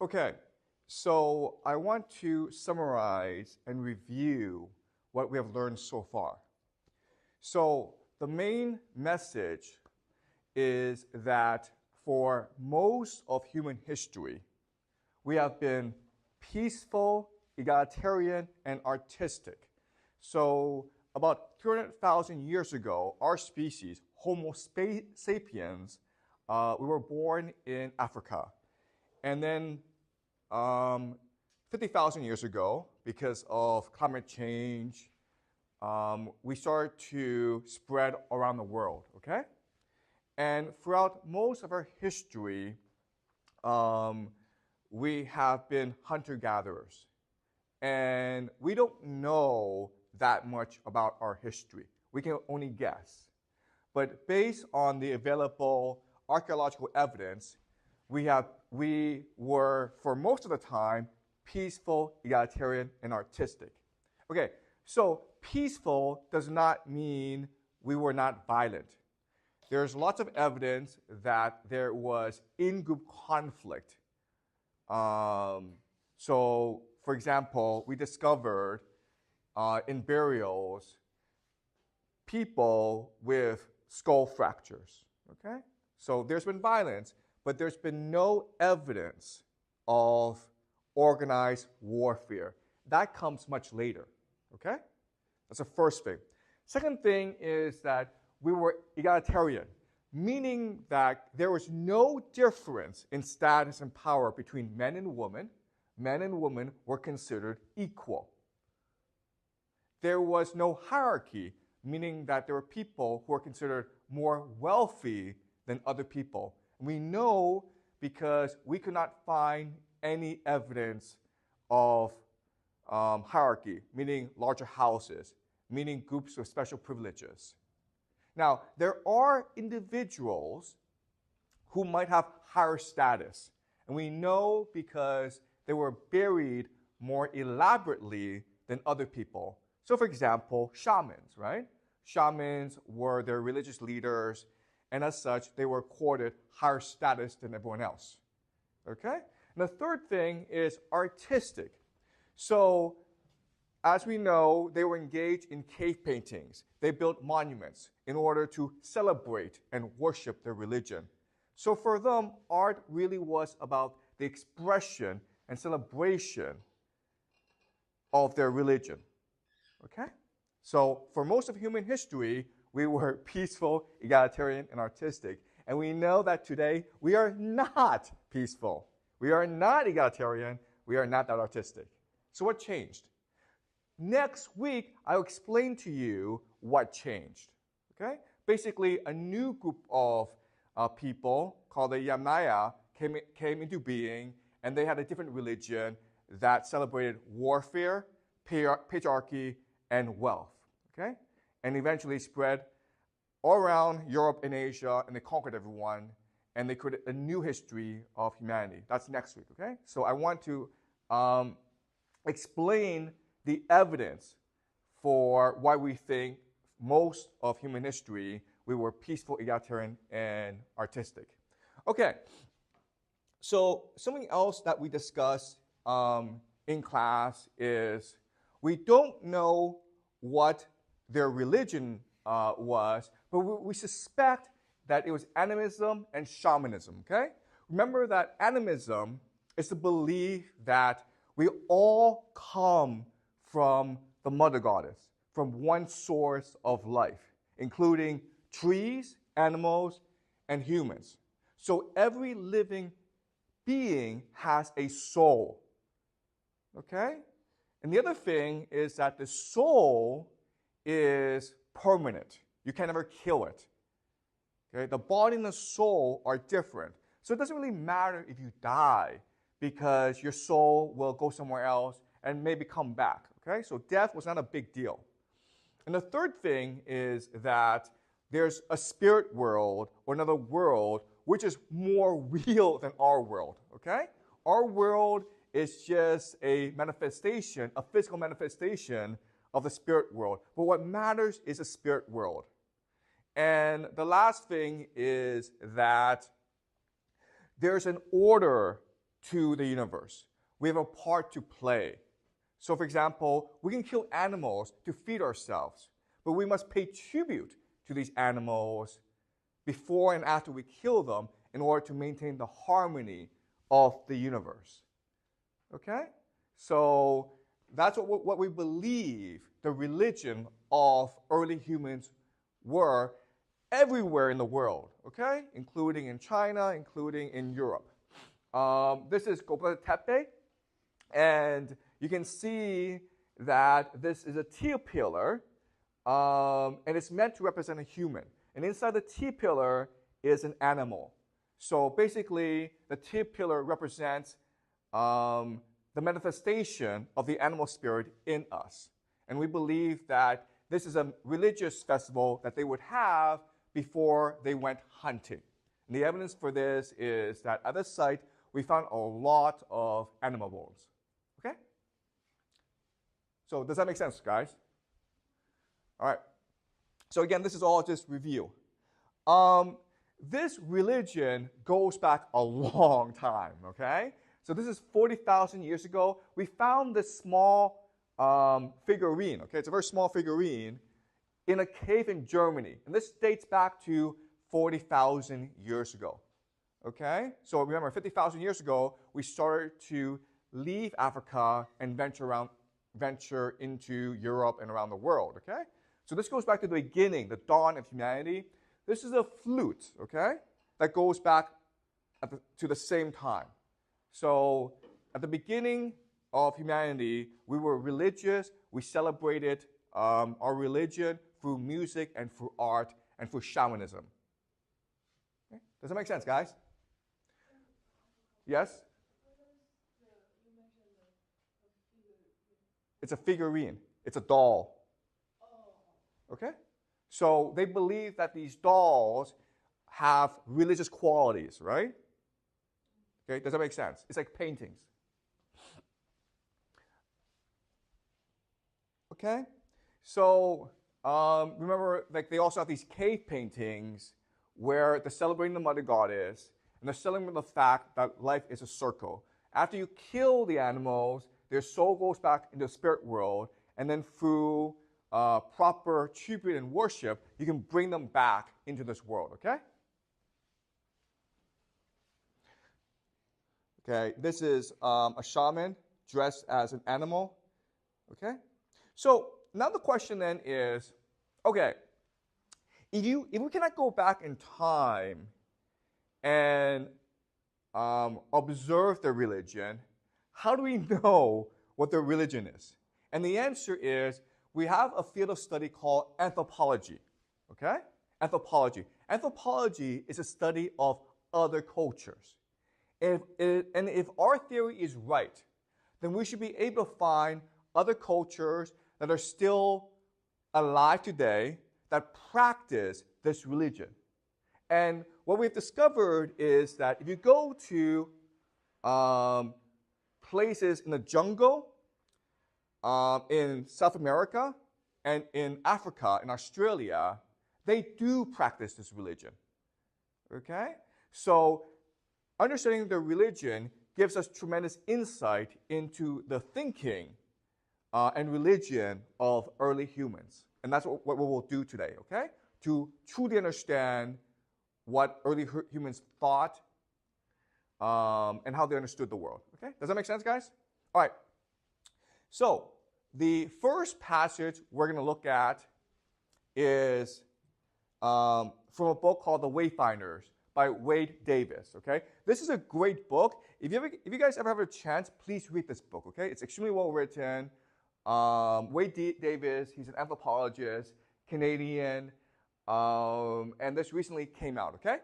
Okay, so I want to summarize and review what we have learned so far. So the main message is that for most of human history, we have been peaceful, egalitarian, and artistic. So about 300,000 years ago, our species, Homo sapiens, we were born in Africa. And then 50,000 years ago, because of climate change, we started to spread around the world, okay? And throughout most of our history, we have been hunter-gatherers. And we don't know that much about our history. We can only guess. But based on the available archaeological evidence, we were, for most of the time, peaceful, egalitarian, and artistic. Okay, so peaceful does not mean we were not violent. There's lots of evidence that there was in-group conflict. So, for example, we discovered in burials people with skull fractures, okay? So there's been violence, but there's been no evidence of organized warfare. That comes much later, okay? That's the first thing. Second thing is that we were egalitarian, meaning that there was no difference in status and power between men and women. Men and women were considered equal. There was no hierarchy, meaning that there were people who were considered more wealthy than other people. We know because we could not find any evidence of hierarchy, meaning larger houses, meaning groups with special privileges. Now, there are individuals who might have higher status, and we know because they were buried more elaborately than other people. So, for example, shamans, right? Shamans were their religious leaders, and as such, they were accorded higher status than everyone else. Okay? And the third thing is artistic. So, as we know, they were engaged in cave paintings. They built monuments in order to celebrate and worship their religion. So for them, art really was about the expression and celebration of their religion. Okay? So for most of human history, we were peaceful, egalitarian, and artistic. And we know that today we are not peaceful. We are not egalitarian. We are not that artistic. So what changed? Next week, I'll explain to you what changed. Okay? Basically, a new group of people called the Yamnaya came into being, and they had a different religion that celebrated warfare, patriarchy, and wealth. Okay? And eventually spread all around Europe and Asia, and they conquered everyone, and they created a new history of humanity. That's next week. Okay? So I want to explain the evidence for why we think most of human history we were peaceful, egalitarian, and artistic. Okay, so something else that we discussed in class is we don't know what their religion was, but we suspect that it was animism and shamanism, okay? Remember that animism is the belief that we all come from the mother goddess, from one source of life, including trees, animals, and humans. So every living being has a soul, okay? And the other thing is that the soul is permanent. You can never kill it, okay? The body and the soul are different. So it doesn't really matter if you die because your soul will go somewhere else and maybe come back. Okay, so death was not a big deal. And the third thing is that there's a spirit world or another world which is more real than our world. Okay? Our world is just a manifestation, a physical manifestation of the spirit world. But what matters is the spirit world. And the last thing is that there's an order to the universe. We have a part to play. So, for example, we can kill animals to feed ourselves, but we must pay tribute to these animals before and after we kill them in order to maintain the harmony of the universe. Okay? So that's what we believe the religion of early humans were everywhere in the world, okay? Including in China, including in Europe. This is Göbekli Tepe, and you can see that this is a T-pillar, and it's meant to represent a human. And inside the T-pillar is an animal. So basically, the T-pillar represents the manifestation of the animal spirit in us. And we believe that this is a religious festival that they would have before they went hunting. And the evidence for this is that at this site, we found a lot of animal bones. Okay? So does that make sense, guys? All right. So again, this is all just review. This religion goes back a long time, okay? So this is 40,000 years ago. We found this small figurine, okay? It's a very small figurine in a cave in Germany. And this dates back to 40,000 years ago, okay? So remember, 50,000 years ago, we started to leave Africa and venture into Europe and around the world, okay? So this goes back to the beginning, the dawn of humanity. This is a flute, okay, that goes back to the same time. So at the beginning of humanity, we were religious. We celebrated our religion through music and through art and through shamanism. Okay? Does that make sense, guys? Yes? It's a figurine. It's a doll. Okay? So they believe that these dolls have religious qualities, right? Okay, does that make sense? It's like paintings. Okay? So remember, like they also have these cave paintings where they're celebrating the mother goddess, and they're celebrating the fact that life is a circle. After you kill the animals, their soul goes back into the spirit world, and then through proper tribute and worship, you can bring them back into this world, okay? Okay, this is a shaman dressed as an animal, okay? So now the question then is, okay, if we cannot go back in time and observe their religion, how do we know what their religion is? And the answer is, we have a field of study called anthropology, okay? Anthropology. Anthropology is a study of other cultures. And if our theory is right, then we should be able to find other cultures that are still alive today that practice this religion. And what we've discovered is that if you go to places in the jungle, in South America and in Africa, in Australia, they do practice this religion. Okay? So understanding the religion gives us tremendous insight into the thinking and religion of early humans. And that's what we will do today, okay? To truly understand what early humans thought and how they understood the world. Okay? Does that make sense, guys? All right. So the first passage we're going to look at is from a book called The Wayfinders by Wade Davis. Okay, this is a great book. If you guys ever have a chance, please read this book. Okay, it's extremely well written. Wade Davis, he's an anthropologist, Canadian, and this recently came out. Okay,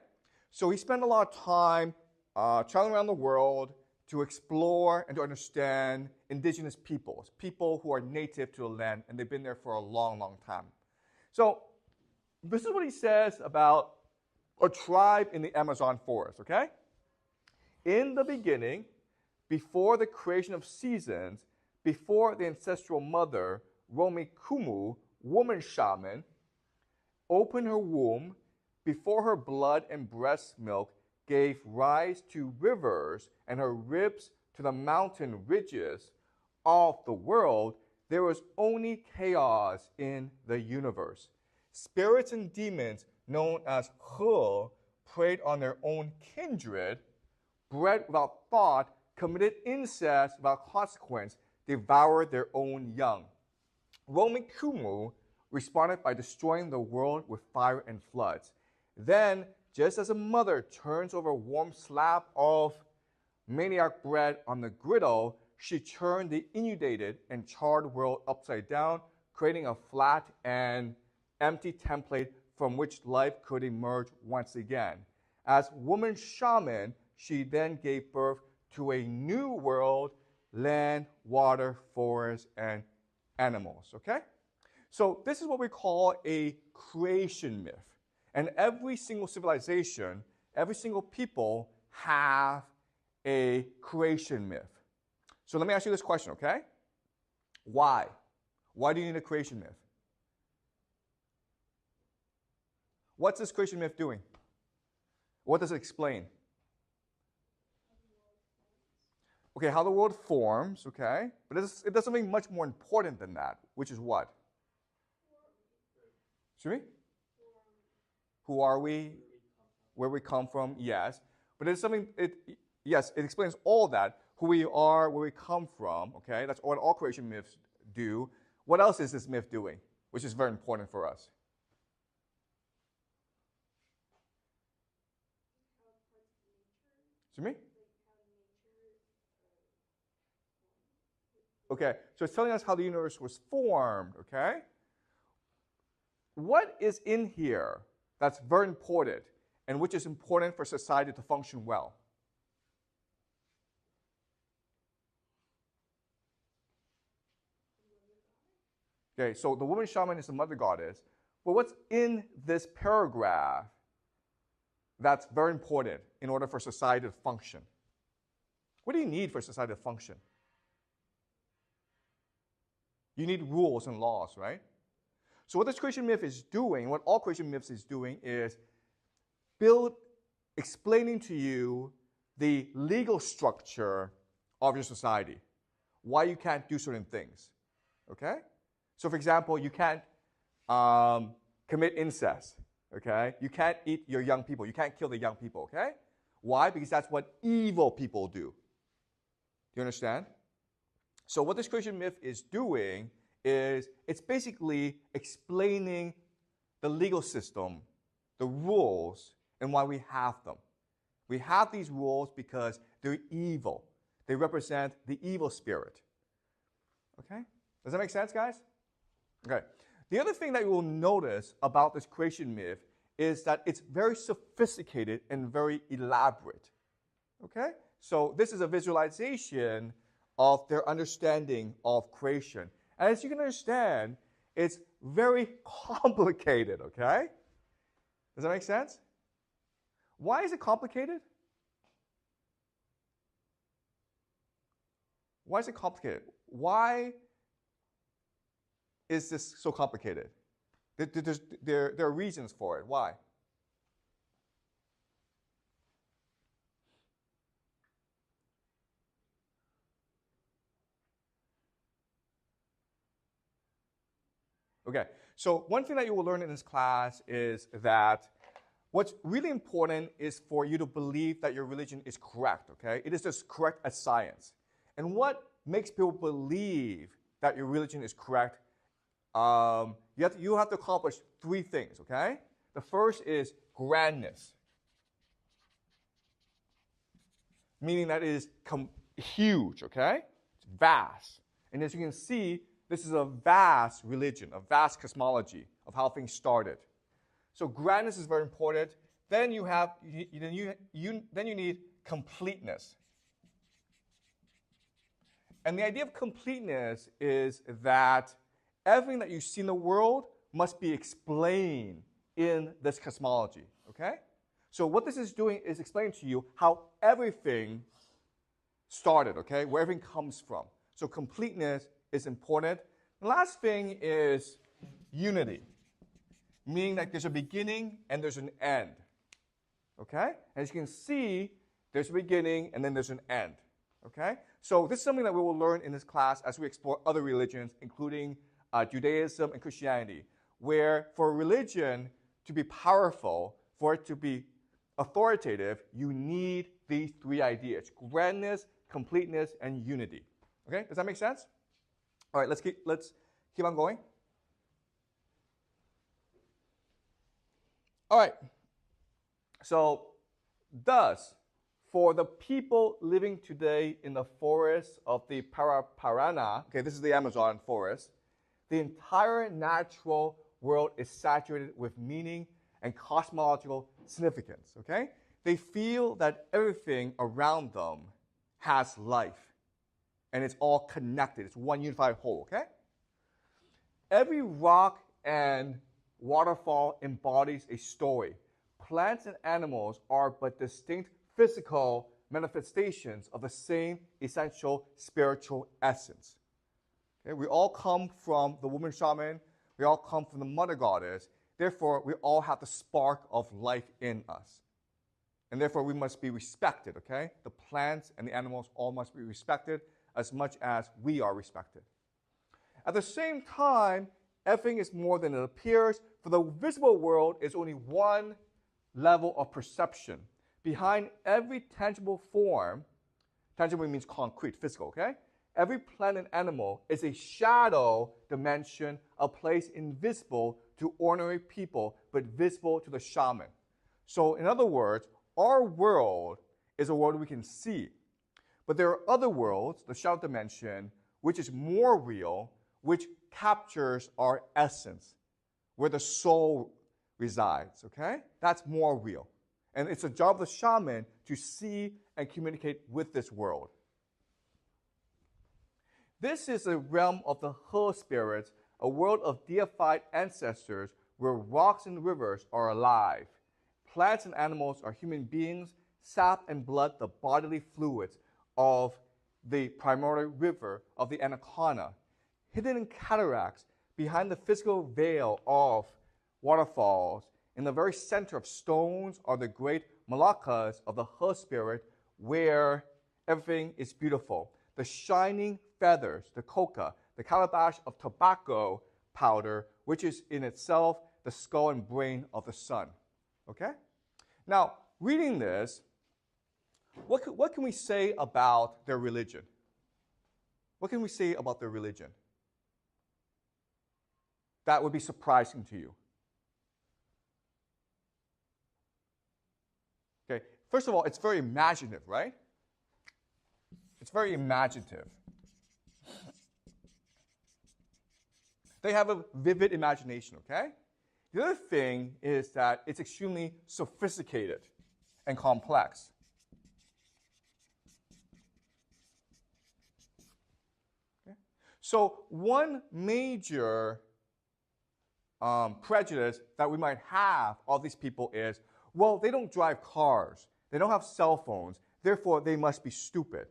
so he spent a lot of time traveling around the world to explore and to understand indigenous peoples, people who are native to the land, and they've been there for a long, long time. So this is what he says about a tribe in the Amazon forest, okay? In the beginning, before the creation of seasons, before the ancestral mother, Romi Kumu, woman shaman, opened her womb, before her blood and breast milk gave rise to rivers, and her ribs to the mountain ridges of the world, there was only chaos in the universe. Spirits and demons, known as He, preyed on their own kindred, bred without thought, committed incest without consequence, devoured their own young. Roman Kumu responded by destroying the world with fire and floods. Then, just as a mother turns over a warm slab of maniac bread on the griddle, she turned the inundated and charred world upside down, creating a flat and empty template from which life could emerge once again. As woman shaman, she then gave birth to a new world, land, water, forest, and animals, okay? So this is what we call a creation myth. And every single civilization, every single people have a creation myth. So let me ask you this question, okay? Why? Why do you need a creation myth? What's this creation myth doing? What does it explain? Okay, how the world forms, okay? But it does something much more important than that, which is what? Excuse me? Who are we? Where we come from? Yes. But it's something, yes, it explains all that. Who we are, where we come from, okay? That's what all creation myths do. What else is this myth doing, which is very important for us? Excuse me? Okay, so it's telling us how the universe was formed, okay? What is in here that's very important and which is important for society to function well? Okay, so the woman shaman is the mother goddess. But what's in this paragraph that's very important in order for society to function? What do you need for society to function? You need rules and laws, right? So what this creation myth is doing, what all creation myths is doing, is explaining to you the legal structure of your society, why you can't do certain things, okay? So for example, you can't commit incest, okay? You can't eat your young people. You can't kill the young people, okay? Why? Because that's what evil people do. Do you understand? So what this creation myth is doing is it's basically explaining the legal system, the rules, and why we have them. We have these rules because they're evil. They represent the evil spirit. Okay? Does that make sense, guys? Okay. The other thing that you will notice about this creation myth is that it's very sophisticated and very elaborate. Okay? So this is a visualization of their understanding of creation. And as you can understand, it's very complicated, okay? Does that make sense? Why is it complicated? Why is it complicated? Why is this so complicated? There are reasons for it. Why? Okay, so one thing that you will learn in this class is that what's really important is for you to believe that your religion is correct, okay? It is as correct as science. And what makes people believe that your religion is correct, you have to accomplish three things, okay? The first is grandness, meaning that it is huge, okay? It's vast. And as you can see, this is a vast religion, a vast cosmology of how things started. So grandness is very important. Then you need completeness. And the idea of completeness is that everything that you see in the world must be explained in this cosmology, okay? So what this is doing is explaining to you how everything started, okay? Where everything comes from. So completeness is important. The last thing is unity, meaning that there's a beginning and there's an end, Okay? And as you can see, there's a beginning and then there's an end. Okay? So this is something that we will learn in this class as we explore other religions, including Judaism and Christianity, where for a religion to be powerful, for it to be authoritative, you need these three ideas: grandness, completeness, and unity. Okay? Does that make sense? All right, let's keep on going. All right. So, thus, for the people living today in the forests of the Paraparana, okay, this is the Amazon forest, the entire natural world is saturated with meaning and cosmological significance, okay? They feel that everything around them has life, and it's all connected. It's one unified whole, okay? Every rock and waterfall embodies a story. Plants and animals are but distinct physical manifestations of the same essential spiritual essence. Okay? We all come from the woman shaman. We all come from the mother goddess. Therefore, we all have the spark of life in us. And therefore, we must be respected, okay? The plants and the animals all must be respected as much as we are respected. At the same time, everything is more than it appears, for the visible world is only one level of perception. Behind every tangible form, tangible means concrete, physical, okay? Every plant and animal is a shadow dimension, a place invisible to ordinary people, but visible to the shaman. So in other words, our world is a world we can see. But there are other worlds, the shadow dimension, which is more real, which captures our essence, where the soul resides, okay? That's more real. And it's the job of the shaman to see and communicate with this world. This is a realm of the He spirits, a world of deified ancestors where rocks and rivers are alive. Plants and animals are human beings, sap and blood, the bodily fluids of the primordial river of the Anaconda. Hidden in cataracts, behind the physical veil of waterfalls, in the very center of stones are the great malakas of the He spirit, where everything is beautiful. The shining feathers, the coca, the calabash of tobacco powder, which is in itself the skull and brain of the sun. Okay? Now, reading this, what can we say about their religion? What can we say about their religion that would be surprising to you? Okay, first of all, it's very imaginative, right? It's very imaginative. They have a vivid imagination, okay? The other thing is that it's extremely sophisticated and complex. Okay? So one major prejudice that we might have of these people is, well, they don't drive cars. They don't have cell phones. Therefore, they must be stupid.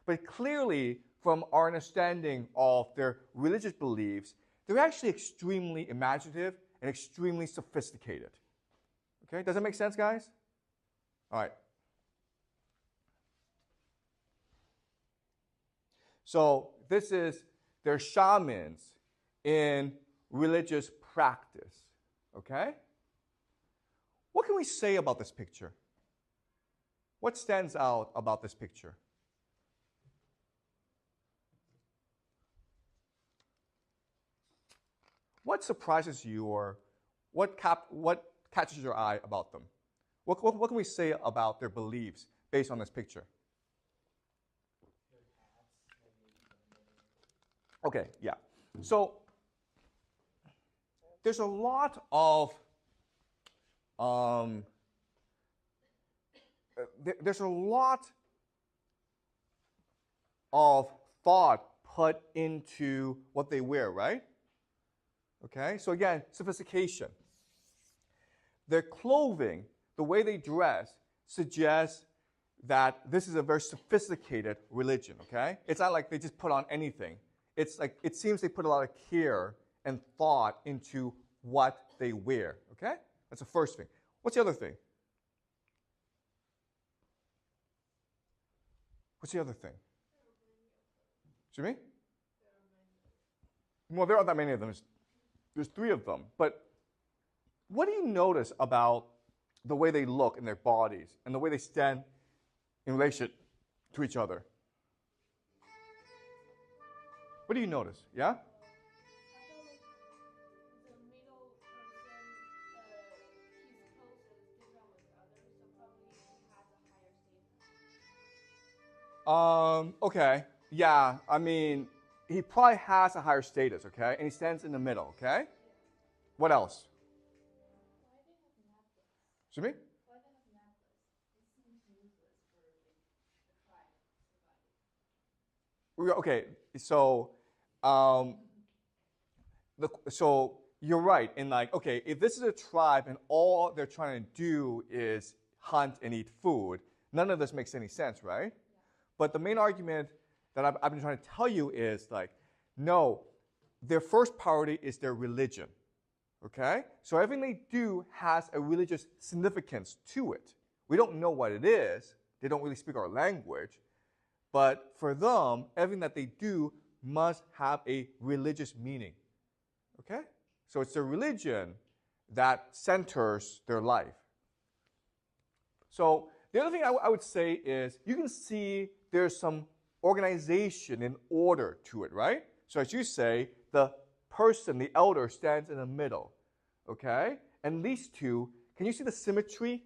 But clearly, from our understanding of their religious beliefs, they're actually extremely imaginative and extremely sophisticated. Okay, does that make sense, guys? All right. So this is their shamans in religious practice. Okay? What can we say about this picture? What stands out about this picture? What surprises you, or what catches your eye about them? What can we say about their beliefs based on this picture? Okay, yeah. So there's a lot of thought put into what they wear, right? Okay, so again, sophistication. Their clothing, the way they dress, suggests that this is a very sophisticated religion, okay? It's not like they just put on anything. It's like, it seems they put a lot of care and thought into what they wear, okay? That's the first thing. What's the other thing? What's the other thing? Excuse me? Well, there aren't that many of them. There's 3 of them. But what do you notice about the way they look in their bodies and the way they stand in relation to each other? What do you notice? Yeah? Okay. Yeah, I mean, he probably has a higher status, okay? And he stands in the middle, okay? What else? Excuse me? Okay, so so you're right in like, okay, if this is a tribe and all they're trying to do is hunt and eat food, none of this makes any sense, right? But the main argument that I've been trying to tell you is like, no, their first priority is their religion, okay? So everything they do has a religious significance to it. We don't know what it is. They don't really speak our language. But for them, everything that they do must have a religious meaning, okay? So it's their religion that centers their life. So the other thing I would say is you can see there's some organization and order to it, right? So as you say, the person, the elder, stands in the middle, okay? And these 2, can you see the symmetry?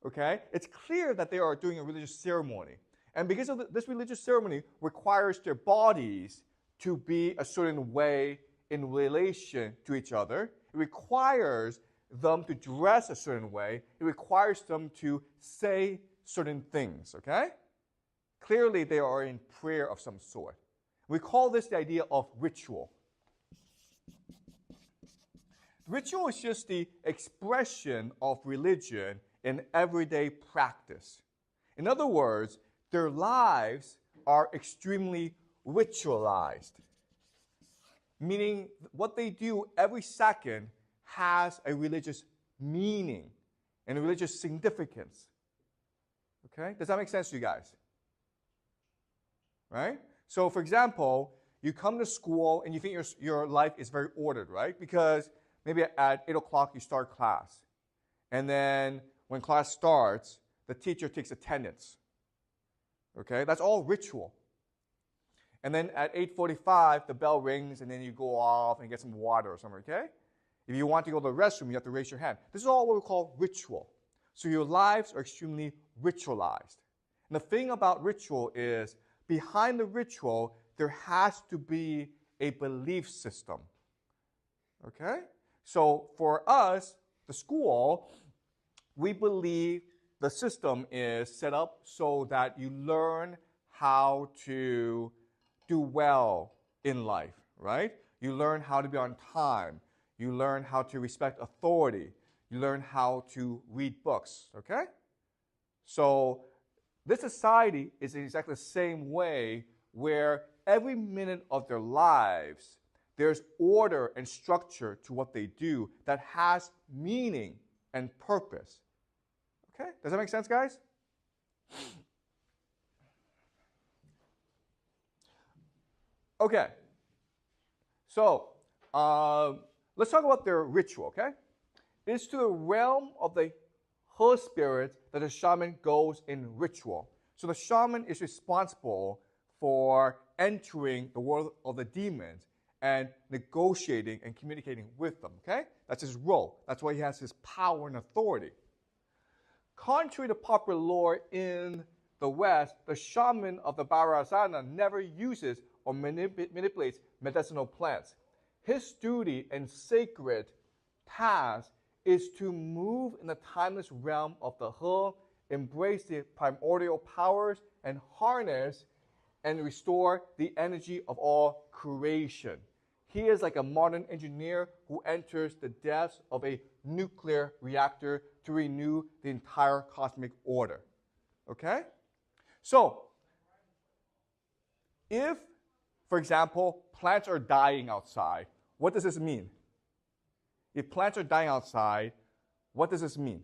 Okay? It's clear that they are doing a religious ceremony. And because of this religious ceremony requires their bodies to be a certain way in relation to each other. It requires them to dress a certain way. It requires them to say certain things, okay? Clearly, they are in prayer of some sort. We call this the idea of ritual. Ritual is just the expression of religion in everyday practice. In other words, their lives are extremely ritualized, meaning what they do every second has a religious meaning and a religious significance. Okay? Does that make sense to you guys? Right? So, for example, you come to school and you think your life is very ordered, right? Because maybe at 8 o'clock you start class. And then when class starts, the teacher takes attendance. Okay? That's all ritual. And then at 8:45, the bell rings, and then you go off and get some water or something, okay? If you want to go to the restroom, you have to raise your hand. This is all what we call ritual. So your lives are extremely ritualized. And the thing about ritual is, behind the ritual, there has to be a belief system. Okay? So for us, the school, we believe the system is set up so that you learn how to do well in life, right? You learn how to be on time. You learn how to respect authority. You learn how to read books, okay? So this society is in exactly the same way where every minute of their lives, there's order and structure to what they do that has meaning and purpose. Okay? Does that make sense, guys? Okay. So, let's talk about their ritual, okay? It's to the realm of the He spirit that the shaman goes in ritual. So the shaman is responsible for entering the world of the demons and negotiating and communicating with them, okay? That's his role. That's why he has his power and authority. Contrary to popular lore in the West, the shaman of the Barasana never uses or manipulates medicinal plants. His duty and sacred task is to move in the timeless realm of the He, embrace the primordial powers, and harness and restore the energy of all creation. He is like a modern engineer who enters the depths of a nuclear reactor to renew the entire cosmic order. Okay? So, if, for example, plants are dying outside, what does this mean? If plants are dying outside, what does this mean?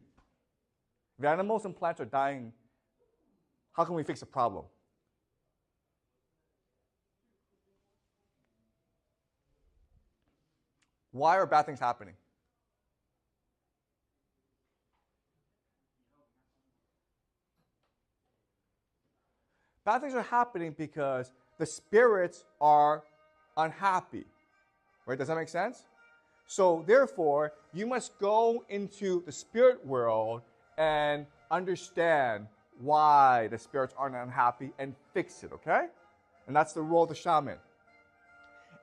If animals and plants are dying, how can we fix the problem? Why are bad things happening? Bad things are happening because the spirits are unhappy. Right? Does that make sense? So therefore, you must go into the spirit world and understand why the spirits aren't unhappy and fix it, okay? And that's the role of the shaman.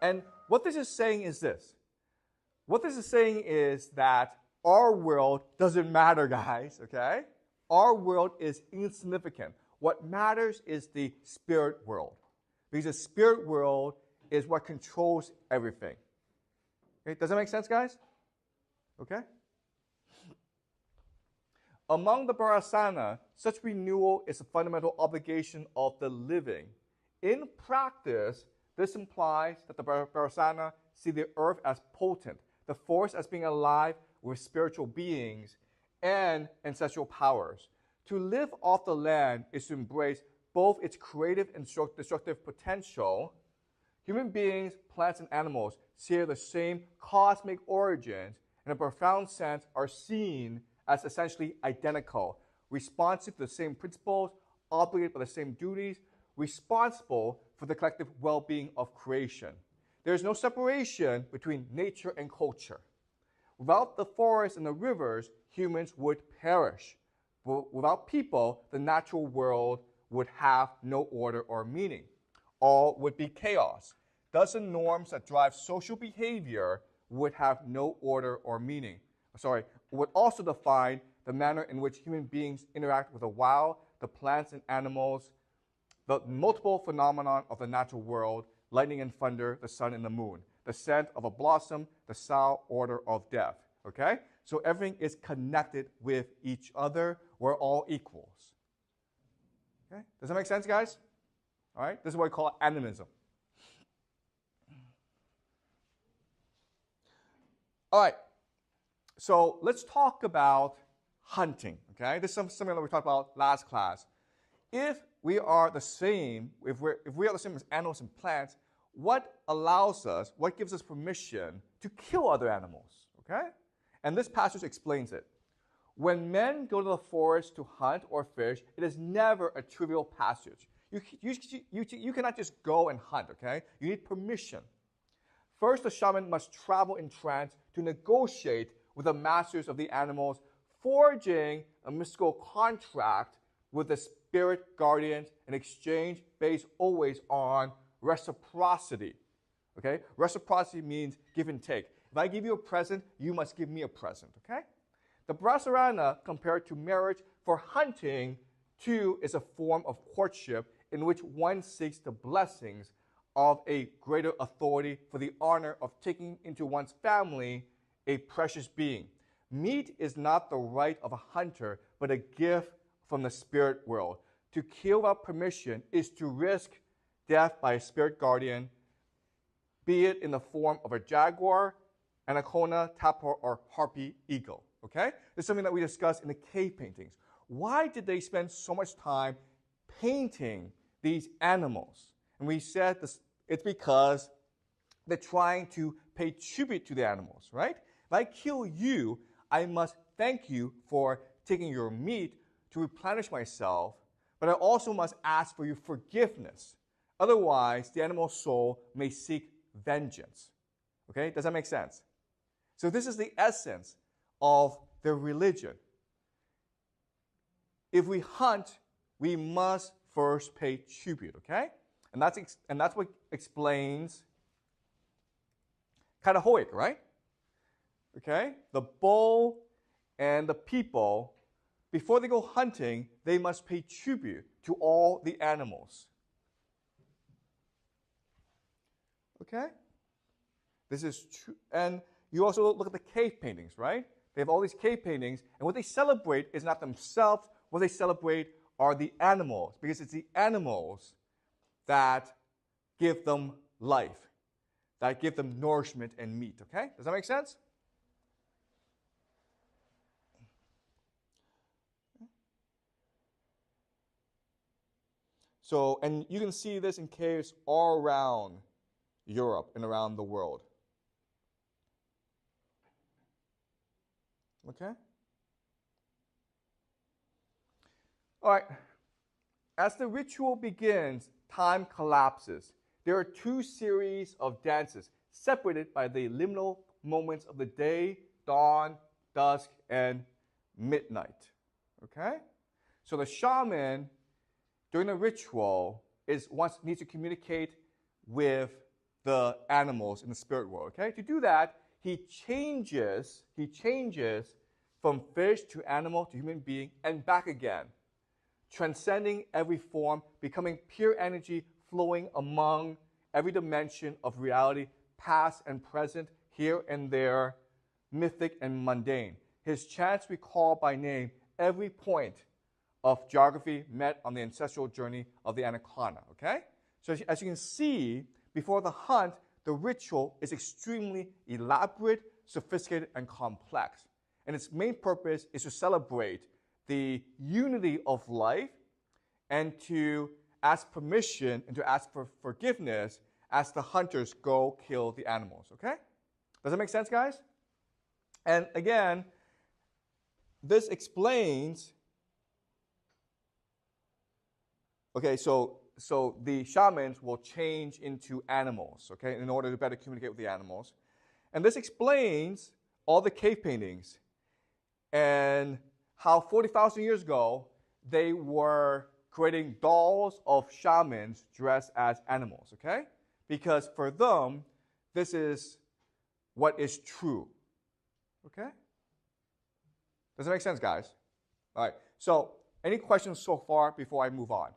And what this is saying is this. What this is saying is that our world doesn't matter, guys, okay? Our world is insignificant. What matters is the spirit world. Because the spirit world is what controls everything. Okay? Does that make sense, guys? Okay? Among the Parasana, such renewal is a fundamental obligation of the living. In practice, this implies that the Parasana see the earth as potent, the forest as being alive with spiritual beings and ancestral powers. To live off the land is to embrace both its creative and destructive potential. Human beings, plants, and animals share the same cosmic origins, and in a profound sense are seen as essentially identical, responsive to the same principles, obligated by the same duties, responsible for the collective well-being of creation. There is no separation between nature and culture. Without the forests and the rivers, humans would perish. Without people, the natural world would have no order or meaning. All would be chaos. Thus, the norms that drive social behavior would have no order or meaning. Would also define the manner in which human beings interact with the wild, the plants and animals, the multiple phenomenon of the natural world, lightning and thunder, the sun and the moon, the scent of a blossom, the sound order of death. Okay? So everything is connected with each other. We're all equals. Okay? Does that make sense, guys? All right? This is what we call animism. All right. So let's talk about hunting. Okay? This is something that we talked about last class. If we are the same, if we are the same as animals and plants, what allows us, what gives us permission to kill other animals? Okay? And this passage explains it. When men go to the forest to hunt or fish, it is never a trivial passage. You cannot just go and hunt, okay? You need permission. First, the shaman must travel in trance to negotiate with the masters of the animals, forging a mystical contract with the spirit guardians, an exchange based always on reciprocity. Okay? Reciprocity means give and take. If I give you a present, you must give me a present. Okay? The Brahmacharya, compared to marriage, for hunting, too, is a form of courtship in which one seeks the blessings of a greater authority for the honor of taking into one's family a precious being. Meat is not the right of a hunter, but a gift from the spirit world. To kill without permission is to risk death by a spirit guardian, be it in the form of a jaguar, anaconda, tapir, or harpy eagle. Okay? This is something that we discussed in the cave paintings. Why did they spend so much time painting these animals? And we said this, it's because they're trying to pay tribute to the animals, right? If I kill you, I must thank you for taking your meat to replenish myself, but I also must ask for your forgiveness. Otherwise, the animal soul may seek vengeance. Okay? Does that make sense? So this is the essence of their religion. If we hunt, we must first pay tribute, okay? And that's what explains Katahoik, right? Okay? The bull and the people, before they go hunting, they must pay tribute to all the animals. Okay? This is true. And you also look at the cave paintings, right? They have all these cave paintings, and what they celebrate is not themselves. What they celebrate are the animals, because it's the animals that give them life, that give them nourishment and meat, okay? Does that make sense? So, and you can see this in caves all around Europe and around the world. Okay? All right. As the ritual begins, time collapses. There are two series of dances separated by the liminal moments of the day, dawn, dusk, and midnight. Okay? So the shaman, during the ritual, needs to communicate with the animals in the spirit world. Okay? To do that, he changes from fish to animal to human being and back again, transcending every form, becoming pure energy flowing among every dimension of reality, past and present, here and there, mythic and mundane. His chants recall by name every point of geography met on the ancestral journey of the anaconda. Okay? So as you can see, before the hunt, the ritual is extremely elaborate, sophisticated, and complex. And its main purpose is to celebrate the unity of life and to ask permission and to ask for forgiveness as the hunters go kill the animals. Okay? Does that make sense, guys? And again, this explains. Okay, so the shamans will change into animals, okay, in order to better communicate with the animals. And this explains all the cave paintings and how 40,000 years ago they were creating dolls of shamans dressed as animals, okay? Because for them, this is what is true, okay? Does that make sense, guys? All right, so any questions so far before I move on?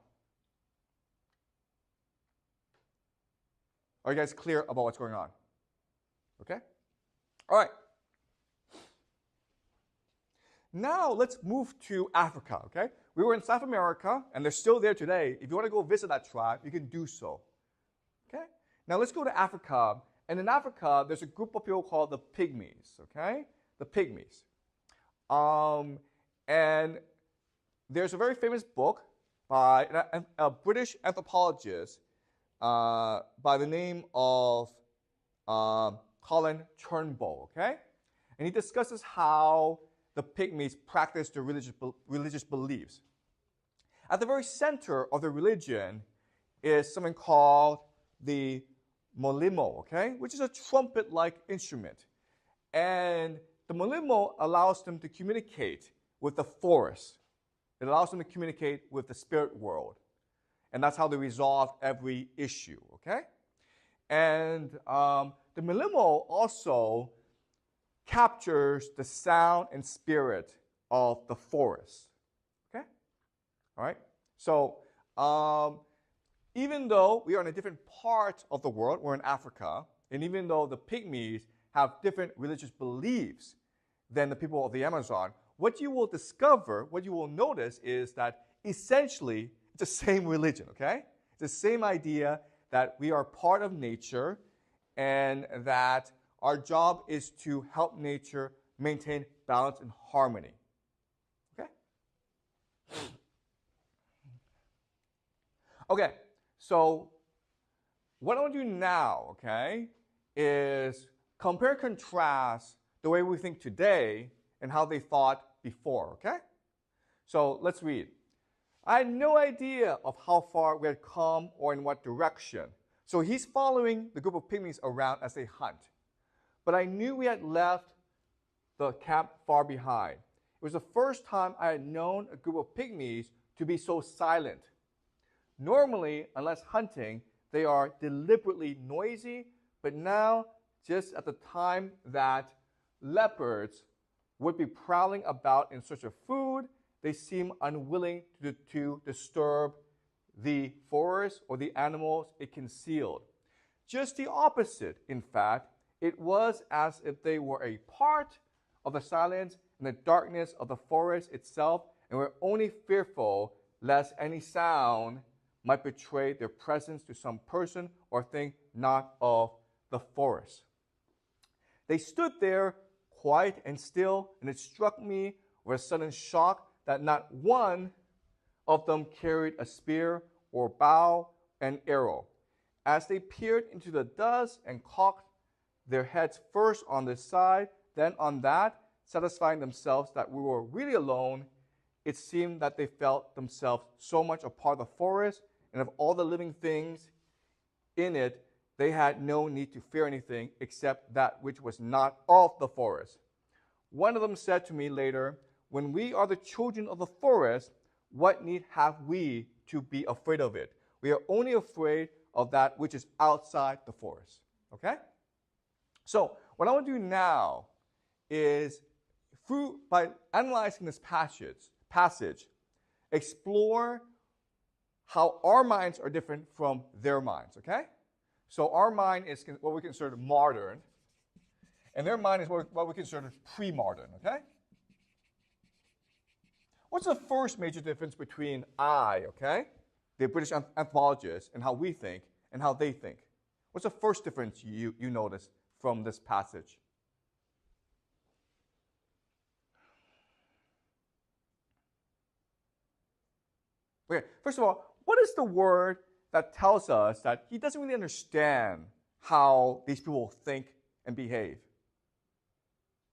Are you guys clear about what's going on? Okay? All right. Now let's move to Africa, okay? We were in South America, and they're still there today. If you want to go visit that tribe, you can do so. Okay? Now let's go to Africa. And in Africa, there's a group of people called the Pygmies, okay? The Pygmies. And there's a very famous book by a British anthropologist by the name of Colin Turnbull, okay? And he discusses how the Pygmies practice their religious beliefs. At the very center of the religion is something called the molimo, okay? Which is a trumpet-like instrument. And the molimo allows them to communicate with the forest. It allows them to communicate with the spirit world. And that's how they resolve every issue, okay? And the molimo also captures the sound and spirit of the forest, okay? All right? So even though we are in a different part of the world, we're in Africa, and even though the Pygmies have different religious beliefs than the people of the Amazon, what you will discover, what you will notice is that essentially it's the same religion, okay? It's the same idea that we are part of nature and that our job is to help nature maintain balance and harmony. Okay? Okay, so what I want to do now, okay, is compare and contrast the way we think today and how they thought before, okay? So let's read. I had no idea of how far we had come or in what direction. So he's following the group of Pygmies around as they hunt. But I knew we had left the camp far behind. It was the first time I had known a group of Pygmies to be so silent. Normally, unless hunting, they are deliberately noisy, but now, just at the time that leopards would be prowling about in search of food, they seem unwilling to disturb the forest or the animals it concealed. Just the opposite, in fact. It was as if they were a part of the silence and the darkness of the forest itself and were only fearful lest any sound might betray their presence to some person or thing not of the forest. They stood there quiet and still, and it struck me with a sudden shock that not one of them carried a spear or bow and arrow. As they peered into the dust and cocked their heads first on this side, then on that, satisfying themselves that we were really alone, it seemed that they felt themselves so much a part of the forest, and of all the living things in it, they had no need to fear anything except that which was not of the forest. One of them said to me later, when we are the children of the forest, what need have we to be afraid of it? We are only afraid of that which is outside the forest. Okay? So, what I want to do now is, by analyzing this passage, explore how our minds are different from their minds. Okay? So, our mind is what we consider modern, and their mind is what we consider pre-modern. Okay? What's the first major difference between the British anthropologist, and how we think and how they think? What's the first difference you notice from this passage? Okay, first of all, what is the word that tells us that he doesn't really understand how these people think and behave?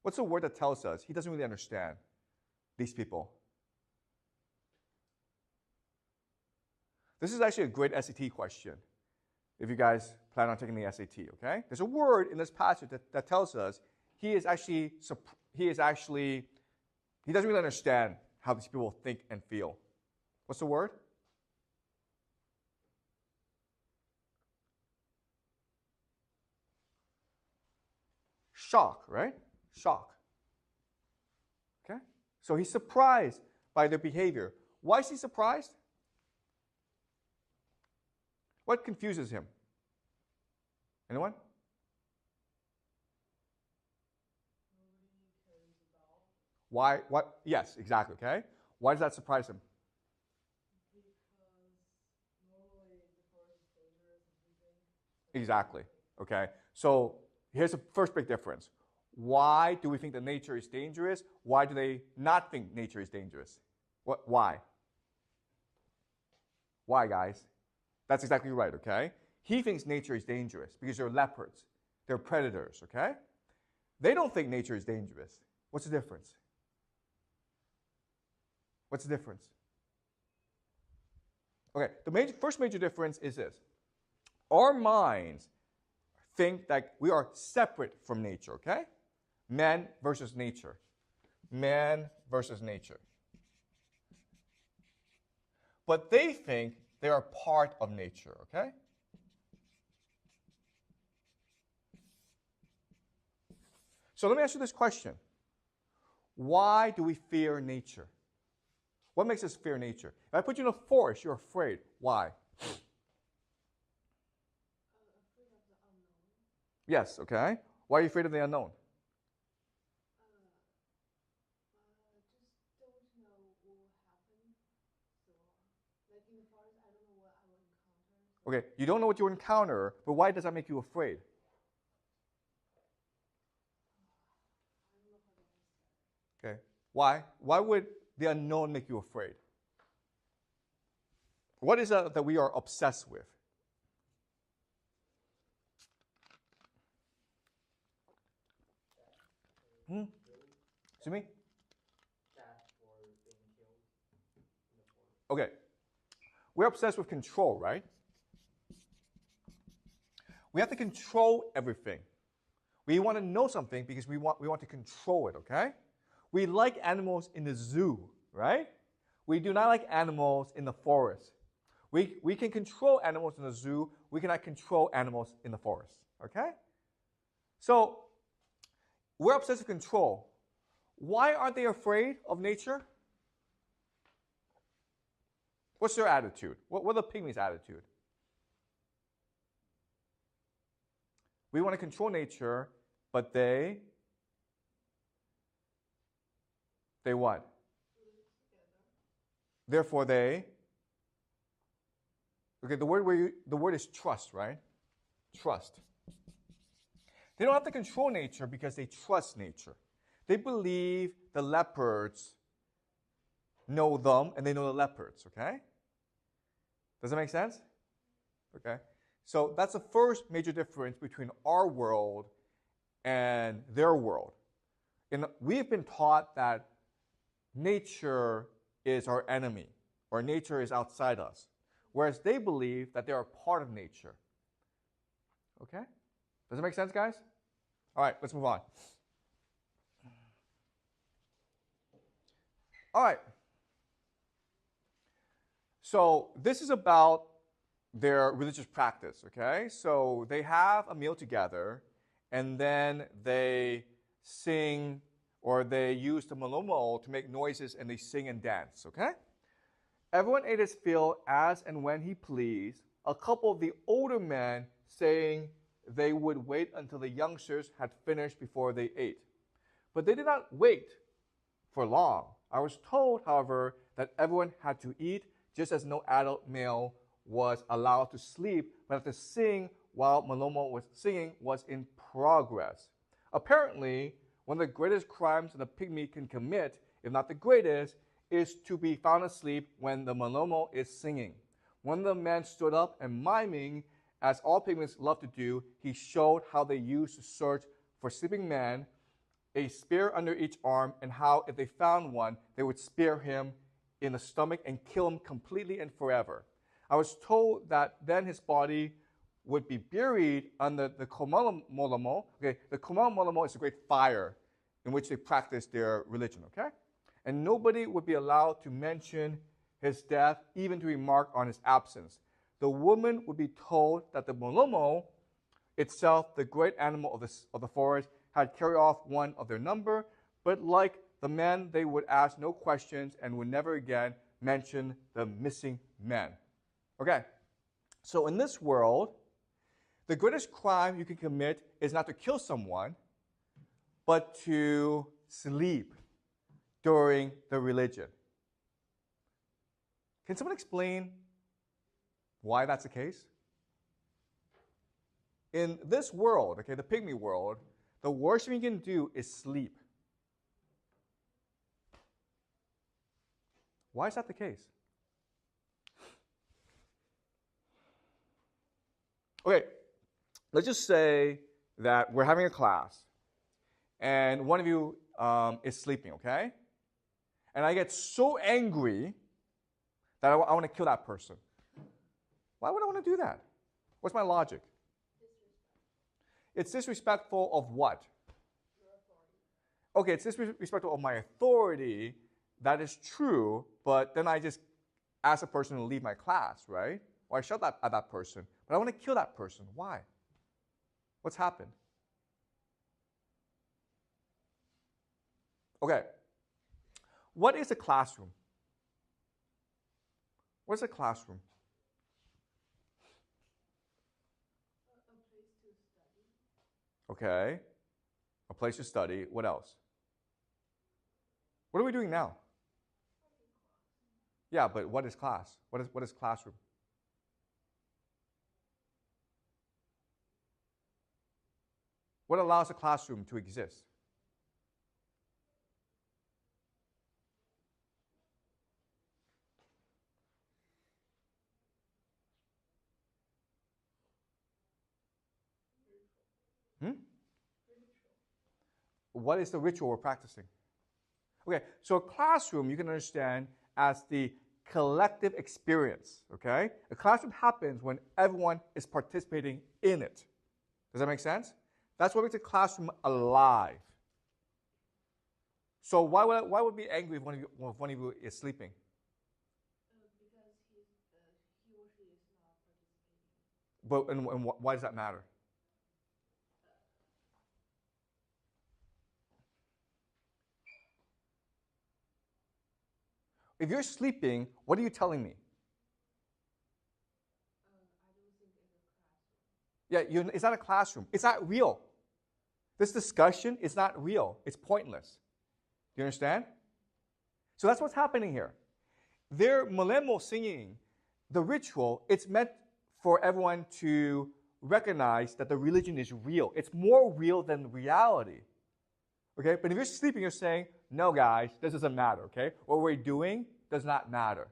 What's the word that tells us he doesn't really understand these people? This is actually a great SAT question if you guys plan on taking the SAT, okay? There's a word in this passage that tells us he doesn't really understand how these people think and feel. What's the word? Shock, right? Shock. Okay? So he's surprised by their behavior. Why is he surprised? What confuses him? Anyone? Why? What? Yes, exactly. Okay. Why does that surprise him? Exactly. Okay. So here's the first big difference. Why do we think that nature is dangerous? Why do they not think nature is dangerous? Why? Why, guys? That's exactly right, okay? He thinks nature is dangerous because they're leopards. They're predators, okay? They don't think nature is dangerous. What's the difference? What's the difference? Okay, the first major difference is this. Our minds think that we are separate from nature, okay? Man versus nature. Man versus nature. But they think they are part of nature, okay? So let me ask you this question. Why do we fear nature? What makes us fear nature? If I put you in a forest, you're afraid. Why? Afraid of the unknown. Yes, okay. Why are you afraid of the unknown? Just don't know what will happen. So, like in the forest, I don't know what I will encounter. So Okay, you don't know what you encounter, but why does that make you afraid? I don't know how to answer. Okay. Why? Why would the unknown make you afraid? What is it that we are obsessed with? Excuse me? Okay. We're obsessed with control, right? We have to control everything. We want to know something because we want to control it, okay? We like animals in the zoo, right? We do not like animals in the forest. We can control animals in the zoo. We cannot control animals in the forest, okay? So, we're obsessed with control. Why aren't they afraid of nature? What's their attitude? What are the pygmies' attitude? We want to control nature, but they what? Therefore they, okay, the word is trust, right? Trust. They don't have to control nature because they trust nature. They believe the leopards know them and they know the leopards, okay? Does that make sense? Okay. So that's the first major difference between our world and their world. And we've been taught that nature is our enemy, or nature is outside us, whereas they believe that they are part of nature. Okay? Does it make sense, guys? All right, let's move on. All right. So this is about their religious practice, okay? So they have a meal together, and then they sing, or they use the molomo to make noises, and they sing and dance, okay? Everyone ate his fill as and when he pleased, a couple of the older men saying they would wait until the youngsters had finished before they ate. But they did not wait for long. I was told, however, that everyone had to eat, just as no adult male was allowed to sleep, but had to sing while Malomo was singing was in progress. Apparently, one of the greatest crimes that a pygmy can commit, if not the greatest, is to be found asleep when the Malomo is singing. One of the men stood up and miming, as all pygmies love to do, he showed how they used to search for sleeping men, a spear under each arm, and how if they found one, they would spear him in the stomach and kill him completely and forever. I was told that then his body would be buried under the Komolomolomo. Okay, the Komolomolomo is a great fire in which they practice their religion, okay? And nobody would be allowed to mention his death, even to remark on his absence. The woman would be told that the Molomo itself, the great animal of the forest, had carried off one of their number, but like the men, they would ask no questions and would never again mention the missing men. Okay, so in this world, the greatest crime you can commit is not to kill someone, but to sleep during the religion. Can someone explain why that's the case? In this world, okay, the pygmy world, the worst thing you can do is sleep. Why is that the case? Okay, let's just say that we're having a class, and one of you is sleeping, okay? And I get so angry that I want to kill that person. Why would I want to do that? What's my logic? It's disrespectful of what? Your authority. Okay, it's disrespectful of my authority. That is true, but then I just ask a person to leave my class, right? Or I shout at that person. But I want to kill that person. Why? What's happened? Okay. What is a classroom? What's a classroom? A place to study. Okay. A place to study. What else? What are we doing now? Yeah, but what is class? What is classroom? What allows a classroom to exist? What is the ritual we're practicing? Okay, so a classroom you can understand as the collective experience, okay? A classroom happens when everyone is participating in it. Does that make sense? That's what makes a classroom alive. So why would I be angry if one of you is sleeping? Because he or she is not participating. But and why does that matter? If you're sleeping, what are you telling me? I don't think it's a classroom. Yeah, it's not a classroom. It's not real. This discussion is not real. It's pointless. Do you understand? So that's what's happening here. Their Malemo singing, the ritual, it's meant for everyone to recognize that the religion is real. It's more real than reality. Okay? But if you're sleeping, you're saying, no, guys, this doesn't matter. Okay? What we're doing does not matter.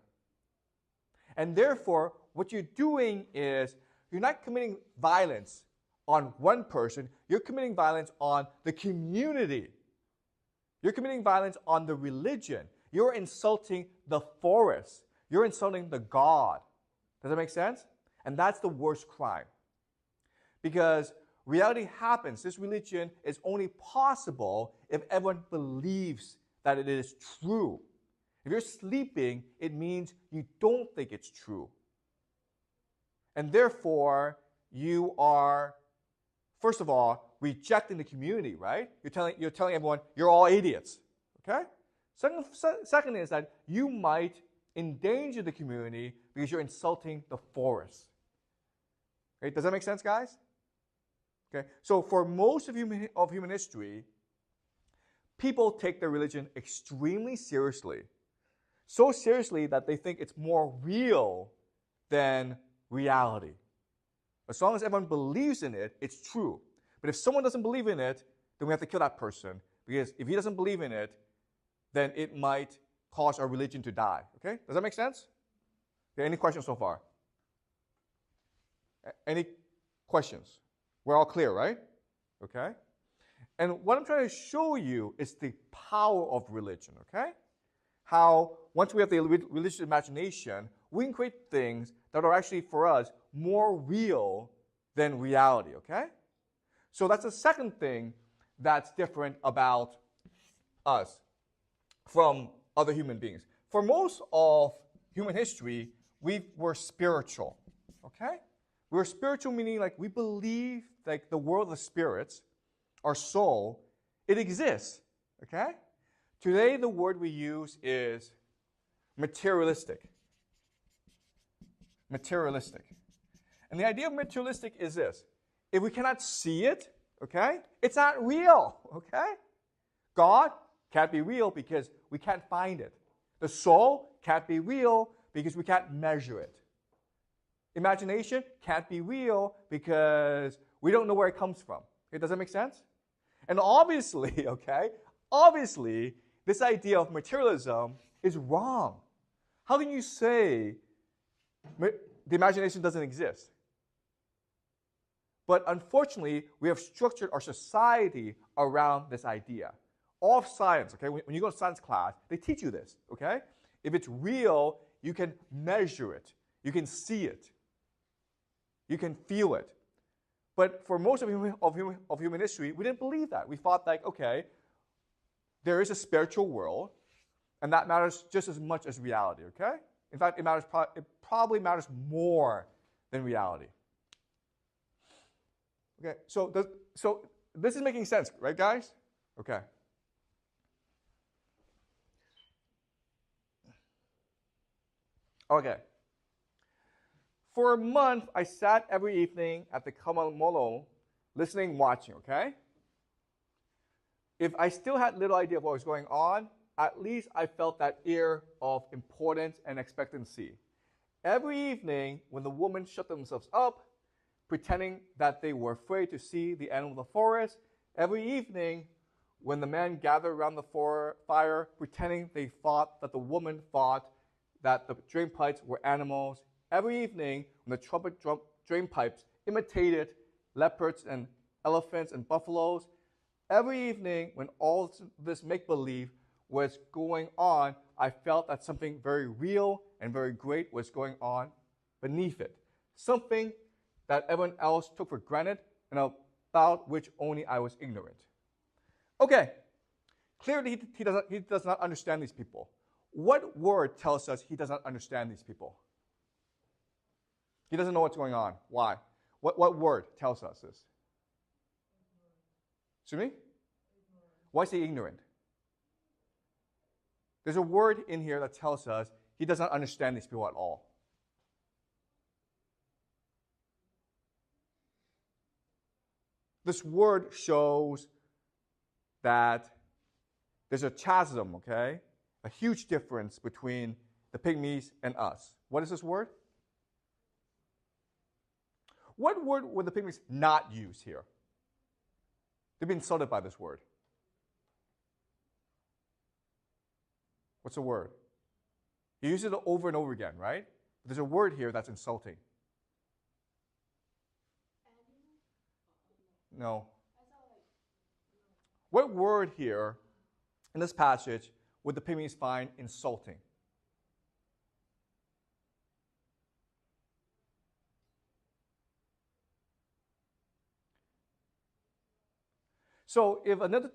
And therefore, what you're doing is you're not committing violence on one person, you're committing violence on the community. You're committing violence on the religion. You're insulting the forest. You're insulting the God. Does that make sense? And that's the worst crime. Because reality happens. This religion is only possible if everyone believes that it is true. If you're sleeping, it means you don't think it's true. And therefore, you are, first of all, rejecting the community, right? You're telling everyone, you're all idiots, okay? Second is that you might endanger the community because you're insulting the forest. Okay? Does that make sense, guys? Okay? So for most of human history, people take their religion extremely seriously. So seriously that they think it's more real than reality. As long as everyone believes in it, it's true. But if someone doesn't believe in it, then we have to kill that person. Because if he doesn't believe in it, then it might cause our religion to die. Okay? Does that make sense? Okay, any questions so far? Any questions? We're all clear, right? Okay? And what I'm trying to show you is the power of religion, okay? How once we have the religious imagination, we can create things that are actually, for us, more real than reality, okay? So that's the second thing that's different about us from other human beings. For most of human history, we were spiritual, okay? We were spiritual meaning like we believe like the world of the spirits, our soul, it exists, okay? Today, the word we use is materialistic. Materialistic. And the idea of materialistic is this. If we cannot see it, okay, it's not real, okay? God can't be real because we can't find it. The soul can't be real because we can't measure it. Imagination can't be real because we don't know where it comes from. Okay, does that make sense? And obviously, okay, obviously, this idea of materialism is wrong. How can you say the imagination doesn't exist? But unfortunately, we have structured our society around this idea. All of science, okay, when you go to science class, they teach you this, okay? If it's real, you can measure it. You can see it. You can feel it. But for most of human history, we didn't believe that. We thought like, okay, there is a spiritual world, and that matters just as much as reality, okay? In fact, it probably matters more than reality. Okay, so this is making sense, right, guys? Okay. Okay. For a month, I sat every evening at the Kamalmolo, listening, watching, okay? If I still had little idea of what was going on, at least I felt that air of importance and expectancy. Every evening, when the women shut themselves up, pretending that they were afraid to see the animal of the forest, every evening, when the men gathered around the fire, pretending they thought that the woman thought that the drain pipes were animals, every evening, when the trumpet drain pipes imitated leopards and elephants and buffaloes, every evening, when all this make-believe was going on, I felt that something very real and very great was going on beneath it. Something that everyone else took for granted and about which only I was ignorant. Okay, clearly he does not understand these people. What word tells us he does not understand these people? He doesn't know what's going on. Why? What word tells us this? Excuse me? Why say ignorant? There's a word in here that tells us he does not understand these people at all. This word shows that there's a chasm, okay? A huge difference between the pygmies and us. What is this word? What word would the pygmies not use here? They've been insulted by this word. What's the word? He uses it over and over again, right? There's a word here that's insulting. No. What word here in this passage would the Pygmies find insulting? So if another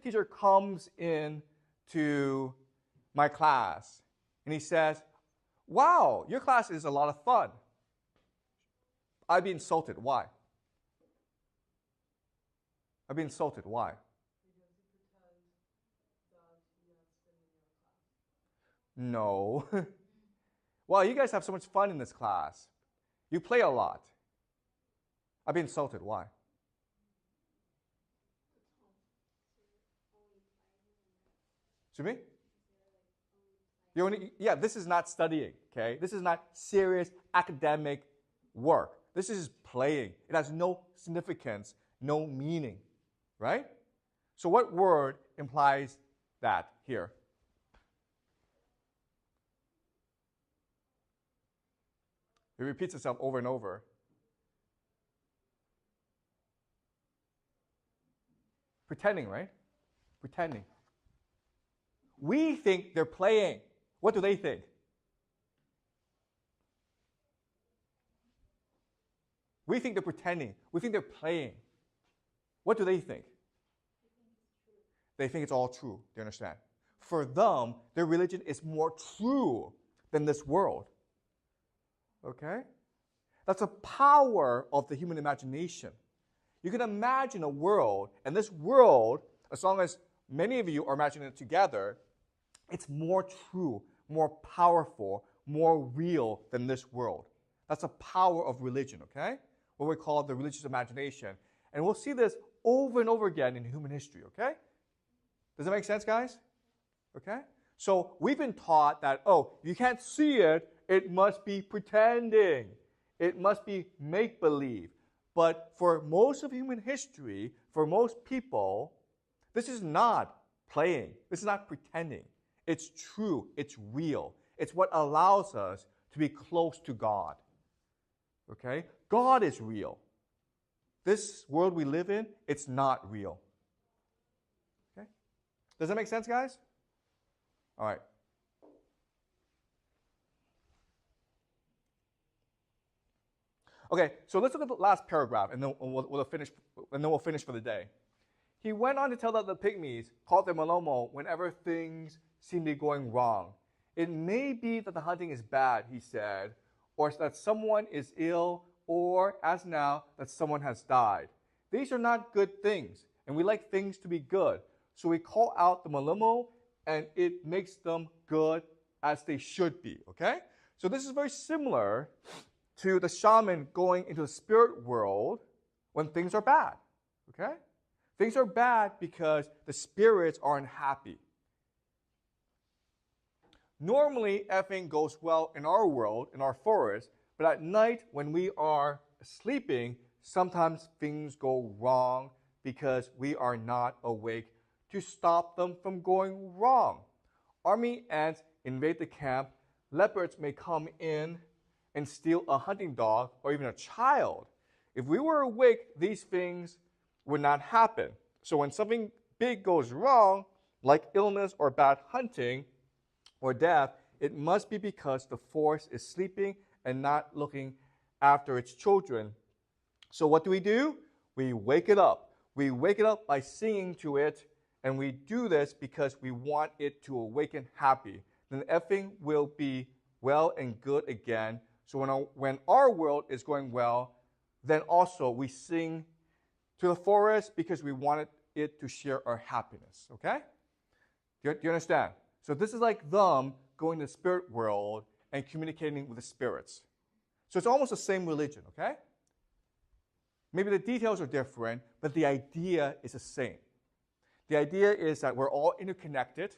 teacher comes in to my class and he says, wow, your class is a lot of fun, I'd be insulted. Why? I'd be insulted. Why? No. Wow, you guys have so much fun in this class. You play a lot. I'd be insulted. Why? To me? This is not studying, okay? This is not serious academic work. This is playing. It has no significance, no meaning, right? So what word implies that here? It repeats itself over and over. Pretending, right? Pretending. We think they're playing. What do they think? We think they're pretending. We think they're playing. What do they think? They think it's all true. Do you understand? For them, their religion is more true than this world. Okay? That's the power of the human imagination. You can imagine a world, and this world, as long as many of you are imagining it together, it's more true, more powerful, more real than this world. That's the power of religion, okay? What we call the religious imagination. And we'll see this over and over again in human history, okay? Does that make sense, guys? Okay? So we've been taught that, you can't see it, it must be pretending. It must be make-believe. But for most of human history, for most people, this is not playing. This is not pretending. It's true. It's real. It's what allows us to be close to God. Okay? God is real. This world we live in, it's not real. Okay? Does that make sense, guys? All right. Okay, so let's look at the last paragraph, and then we'll finish for the day. He went on to tell that the Pygmies called their Malomo whenever things seemed to be going wrong. It may be that the hunting is bad, he said, or that someone is ill, or, as now, that someone has died. These are not good things, and we like things to be good. So we call out the Malomo, and it makes them good as they should be, okay? So this is very similar to the shaman going into the spirit world when things are bad, okay? Things are bad because the spirits are unhappy. Normally, everything goes well in our world, in our forest, but at night when we are sleeping, sometimes things go wrong because we are not awake to stop them from going wrong. Army ants invade the camp, leopards may come in and steal a hunting dog or even a child. If we were awake, these things would not happen. So when something big goes wrong, like illness or bad hunting or death, it must be because the forest is sleeping and not looking after its children. So what do? We wake it up. We wake it up by singing to it, and we do this because we want it to awaken happy. Then everything will be well and good again. So when our world is going well, then also we sing to the forest because we wanted it to share our happiness, okay? Do you understand? So this is like them going to the spirit world and communicating with the spirits. So it's almost the same religion, okay? Maybe the details are different, but the idea is the same. The idea is that we're all interconnected.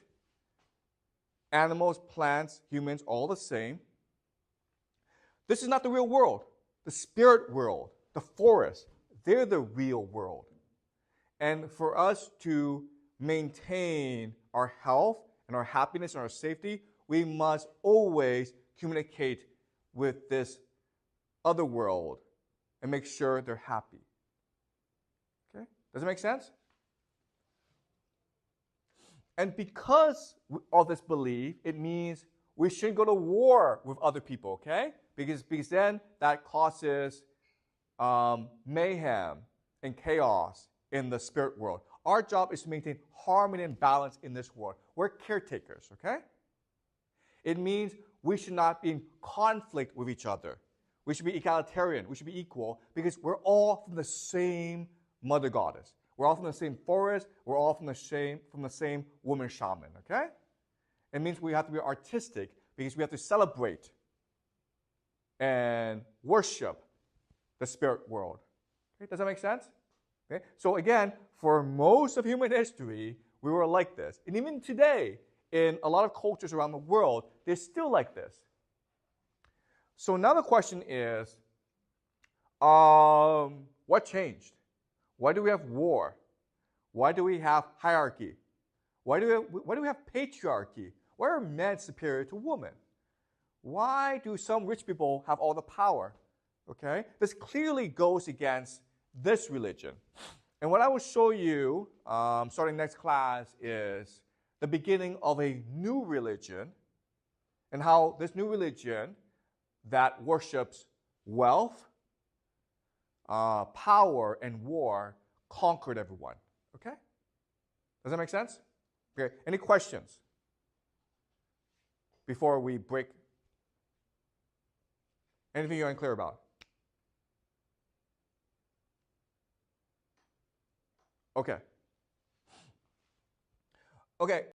Animals, plants, humans, all the same. This is not the real world. The spirit world, the forest, they're the real world. And for us to maintain our health and our happiness and our safety, we must always communicate with this other world and make sure they're happy. Okay? Does it make sense? And because of this belief, it means we shouldn't go to war with other people, okay? Because then that causes mayhem and chaos in the spirit world. Our job is to maintain harmony and balance in this world. We're caretakers, okay? It means we should not be in conflict with each other. We should be egalitarian. We should be equal because we're all from the same mother goddess. We're all from the same forest. We're all from the same woman shaman, okay? It means we have to be artistic because we have to celebrate and worship the spirit world. Okay? Does that make sense? Okay? So again, for most of human history, we were like this. And even today, in a lot of cultures around the world, they're still like this. So now the question is, what changed? Why do we have war? Why do we have hierarchy? Why do we have patriarchy? Why are men superior to women? Why do some rich people have all the power? Okay? This clearly goes against this religion. And what I will show you, starting next class, is the beginning of a new religion and how this new religion that worships wealth, power, and war conquered everyone. Okay? Does that make sense? Okay. Any questions before we break? Anything you're unclear about? Okay. Okay.